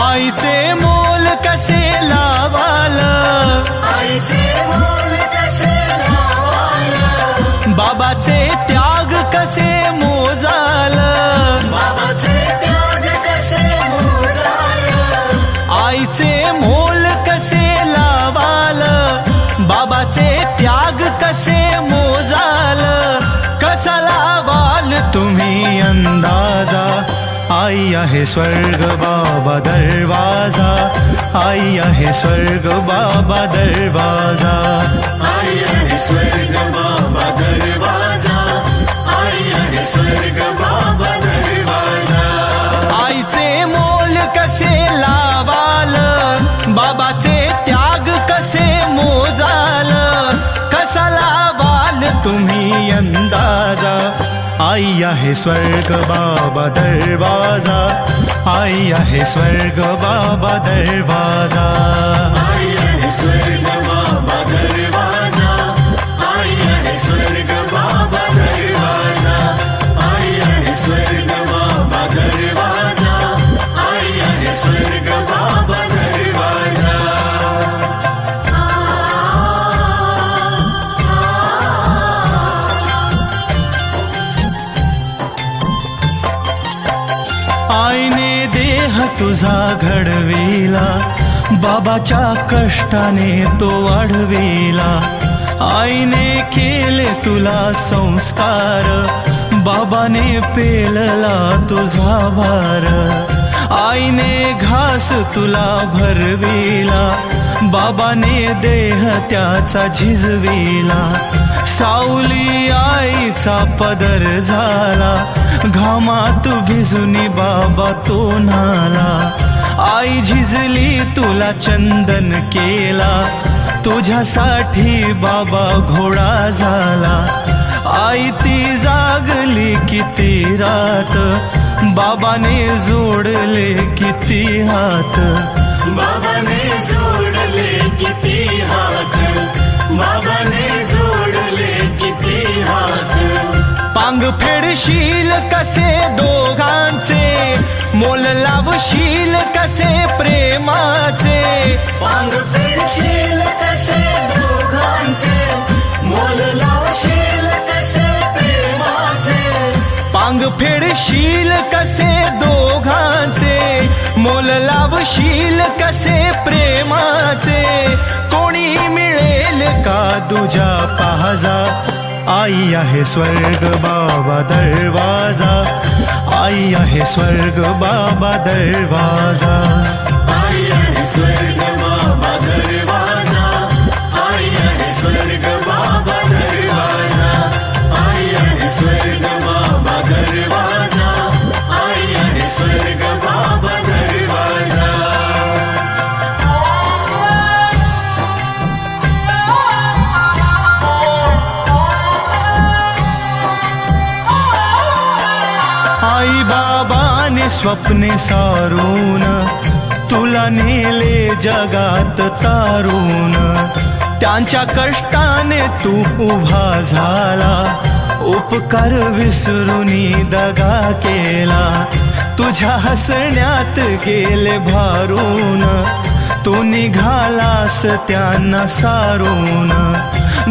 आईचे मोल कसे लावाल, आईचे मोल कसे लावाल, बाबाचे त्याग कसे मोजाल, बाबाचे त्याग कसे मोजाल, आईचे मोल कसे लावाल, बाबाचे त्याग कसे मोजाल, कसा लावाल तुम्ही अंदाजा, आई आहे स्वर्ग बाबा दरवाजा, आई आहे स्वर्ग बाबा दरवाजा, आई आहे स्वर्ग बाबा दरवाजा, आई आहे स्वर्ग बाबा दरवाजा. आईचे मोल कसे लावाल, बाबाचे त्याग कसे मोजाल, कसा लावाल तुम्ही अंदाजा, आई आहे स्वर्ग बाबा दरवाजा, आई आहे स्वर्ग बाबा दरवाजा, आई आहे स्वर्ग बाबा दरवाजा, आई आहे स्वर्ग बाबा दरवाजा, आई आहे स्वर्ग बाबा दरवाजा, आई आहे स्वर्ग बाबा दरवाजा. आईने देह तुझा घडविला, बाबाच्या कष्टाने तो वाढविला, आईने केले तुला संस्कार, बाबाने पेलला तुझा भार, आईने घास तुला भरविला, बाबाने देह त्याचा झिजविला, सावली आईचा पदर झाला, घामात भिजुनी बाबा तो न्हाला, आई झिजली तुला चंदन केला, तुझ्यासाठी बाबा घोडा झाला, आई ती जागली किती रात, बाबाने जोडले किती हात, बाबाने जोडले किती हात, बाबाने जोडले किती हात. पांग फेडशील कसे दोघांचे, मोल लावशील कसे प्रेमाचे, पांग फेडशील कसे दोघांचे, मोल लावशील कसे प्रेमाचे, पांग फेडशील कसे दोघांचे, मोल लावशील कसे प्रेमाचे, कोणी मिळेल का तुझ्या पाहजा, आई आहे स्वर्ग बाबा दरवाजा, आई आहे स्वर्ग बाबा दरवाजा, आई आहे स्वर्ग बाबा दरवाजा, आई आहे स्वर्ग बाबा दरवाजा, आई आहे स्वर्ग बाबा दरवाजा, आई आहे स्वर्ग बाबा दरवाजा. आई बाबाने स्वप्ने सारून तुला नेले जगात तारून, त्यांच्या कष्टाने तू उभा झाला, उपकार विसरूनी दगा केला, तुझ्या हसण्यात गेले भारून, तू निघालास त्यांना सारून,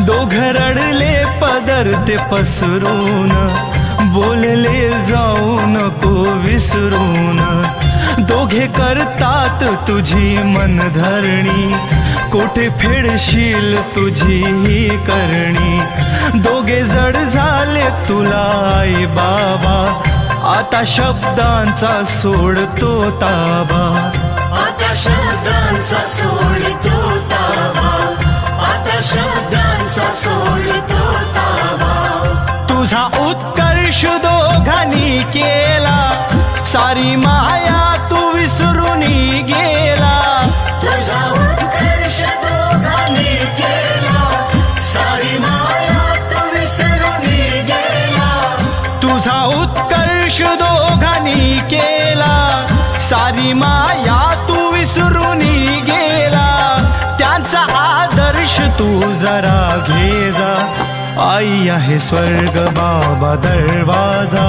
दोघं रडले पदर ते पसरून, बोलले जाऊ नको विसरून, दोघे करतात तुझी मनधरणी, कोठे फेडशील तुझी ही करणी, दोघे जड झाले तुला आई बाबा, आता शब्दांचा सोडतो ताबा, आता शब्दांचा सोडतो ताबा, आता शब्दांचा सोडतो ताबा. तुझा उत्कर्ष दोघांनी केला, सारी माया तू विसरून गेला, तुझा उत्कर्ष दोघांनी केला, सारी माया तू विसरून गेला, तुझा उत्कर्ष दोघांनी केला, सारी माया तू विसरून गेला, त्यांचा आदर्श तू जरा घे जा, आई आहे स्वर्ग बाबा दरवाजा,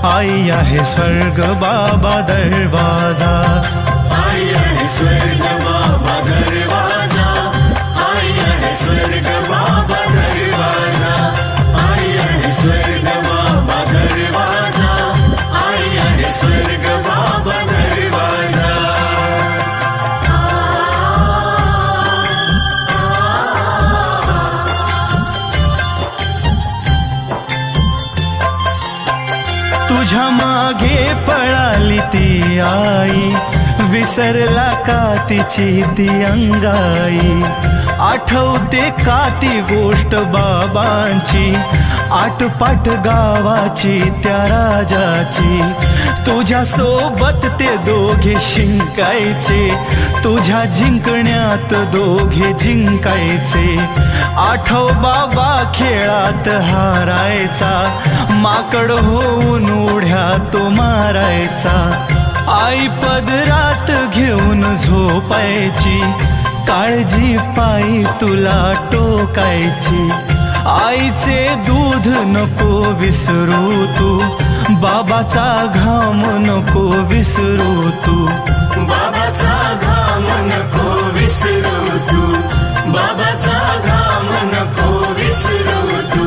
आई आहे स्वर्ग बाबा दरवाजा, आई आई, विसरला का तिची ती अंगाई. आठवते का ती गोष्ट बाबांची, आटपाट गावाची त्या राजाची. तुझ्या सोबत ते दोघे शिंकायचे, तुझ्या जिंकण्यात दोघे जिंकायचे. आठव बाबा खेळात हारायचा, माकड होऊन उड्या तो मारायचा. आई पदरात घेऊन झोपायची, काळजी पायी तुला टोकायची. आईचे दूध नको विसरू तू, बाबाचा घाम नको विसरू तू. बाबाचा घाम नको विसरू तू, बाबाचा घाम नको विसरू तू.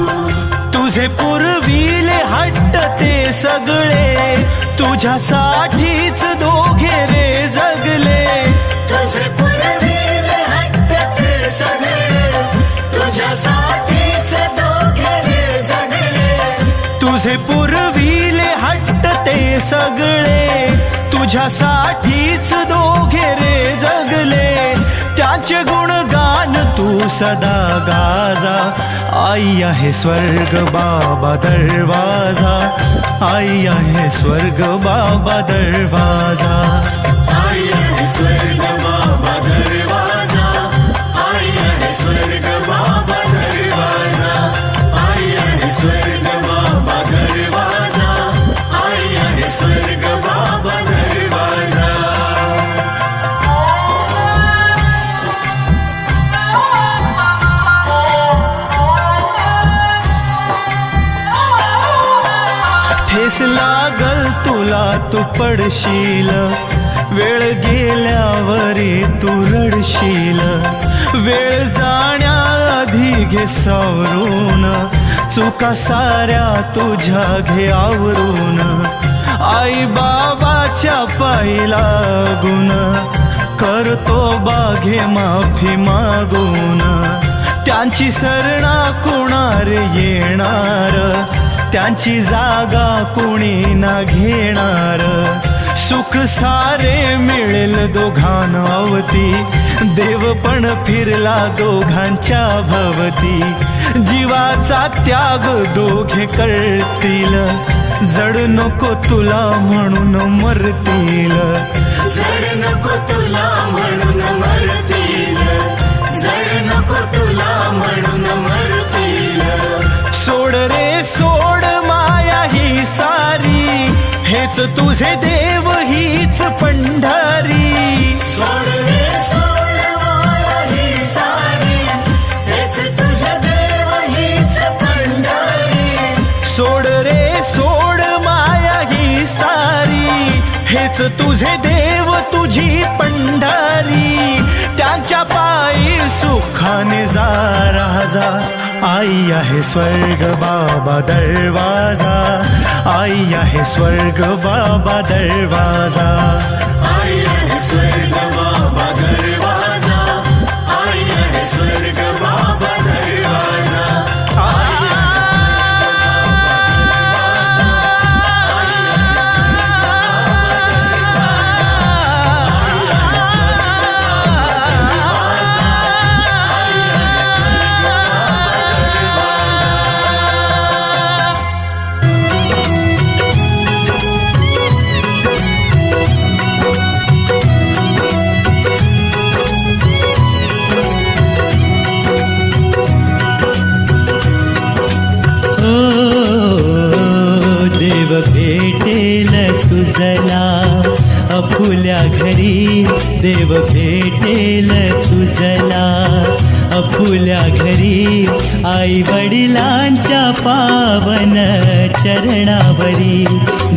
तुझे पुरविले हट्ट ते सगळे, तुझ्यासाठीच दोघे रे जगले. तुझे पुरविले हट्ट ते सगळे, तुझ्यासाठीच दोघे रे जगले. तुझे पुरविले हट्ट ते सगळे, तुझ्यासाठीच दोघे रे जगले. त्याचे गुणगान तू सदा गाजा. आई आहे स्वर्ग बाबा दरवाजा, आई आहे स्वर्ग बाबा दरवाजा. आई आहे स्वर्ग बाबा दरवाजा, आई आहे स्वर्ग बाबा दरवाजा, आई आहे स्वर्ग बाबा दरवाजा, आई आहे स्वर्ग बाबा दरवाजा. ठेस लागल तुला तू पडशील, वेळ गेल्यावरी तू रडशील. वेळ जाण्याआधी घे सावरून, चुका साऱ्या तुझ्या घे आवरून. आई बाबाच्या पायी लागून, करतो बाघे माफी मागून. त्यांची सरना कुणार येणार, त्यांची जागा कुणी ना घेणार. सुख सारे मिळेल दोघांना अवती, देव पण फिरला दोघांच्या भवती. जीवाचा त्याग दोघे करतील, जड नको तुला म्हणून मरतील. जड नको तुला म्हणून मरतील, जड नको तुला म्हणून मरतील. सोड रे सोड माया ही सारी, हेच तुझे देव हीच पंढरी. सोड रे सोड माया ही सारी, हेच तुझे देव हीच पंढरी. सोड रे सोड माया ही सारी, हेच तुझे देव तुझी पंढरी. त्यांच्या पायी सुखाने जा राजा. आई आहे स्वर्ग बाबा दरवाजा, आई आहे स्वर्ग बाबा दरवाजा. आई आहे स्वर्ग बाबा दरवाजा, आई आहे स्वर्ग बाबा दरवाजा. देव भेटेल तुझला अपुल्या घरी, देव भेटेल तुझला अपुल्या घरी. आई वडिलांच्या पावन चरणावरी,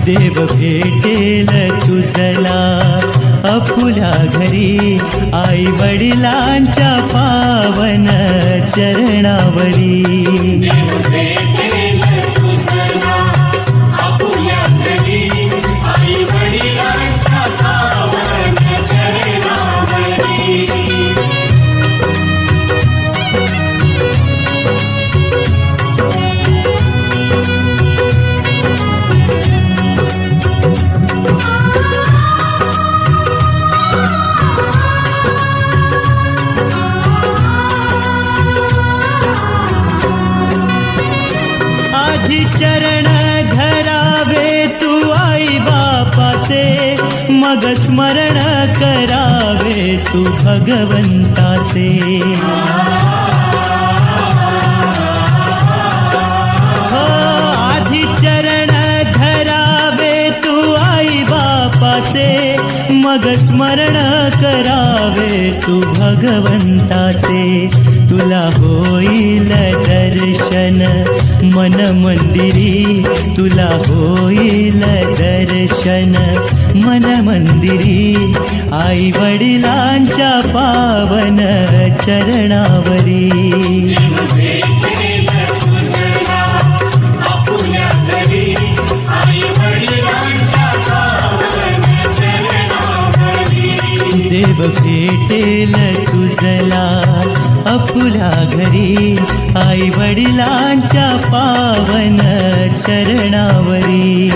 देव भेटेल तुझला अपुल्या घरी. आई वडिलांच्या पावन चरणावरी. मग स्मरण करावे तू भगवंताचे. हो आधी चरण धरावे तू आई बापाचे, मग स्मरण करावे तू भगवंताचे. तुला होईल दर्शन मन मंदिरी, तुला होईल दर्शन मन मंदिरी. आई वडिलांच्या पावन चरणावरी. देव भेटेल तुझला आपुल्या घरी, आई वडिलांच्या पावन चरणावरी.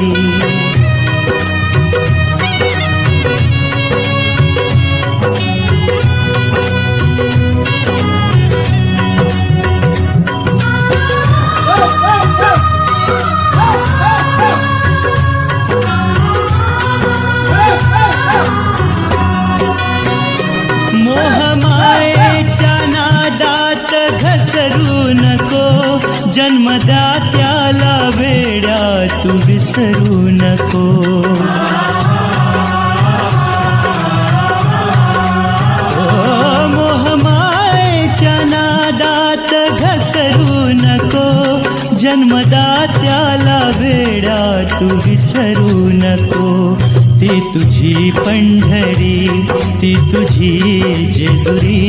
मोहमायेच्या नादात घसरू नको, जन्मदात्याला वेड्या तू विसरू नको. मोहमायेच्या नादात घसरू नको, जन्मदात्याला वेड्या तू विसरू नको. ती तुझी पंढरी, ती तुझी जेजुरी,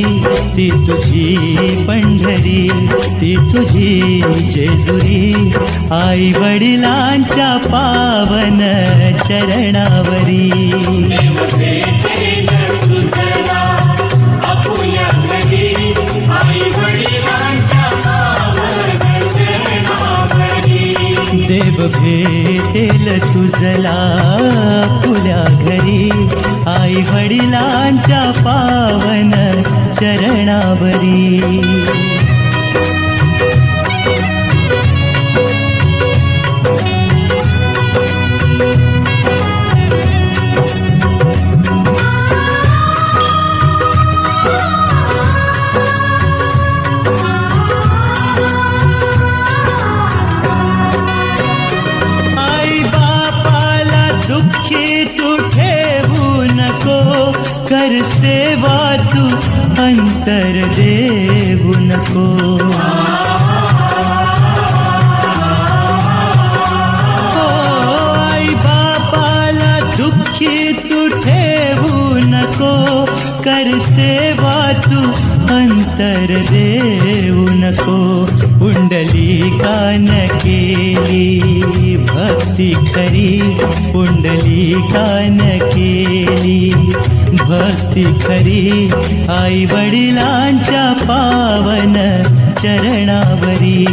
ती तुझी पंढरी, ती तुझी जेजुरी. आई वडिलांच्या पावन चरणावरी. देव भेटेल तुझला आपुल्या घरी, आई वडिलांच्या पावन चरणावरी. दुःखी तू ठेवू नको, कर सेवा तू अंतर देऊ नको. हो आई बापाला दुःखी तू ठेवू नको, कर सेवा तू अंतर देऊ नको. पुंडलिकान केली भक्ती खरी, पुंडलिकान केली भक्ती खरी. आई वडिलांच्या पावन चरणावरी.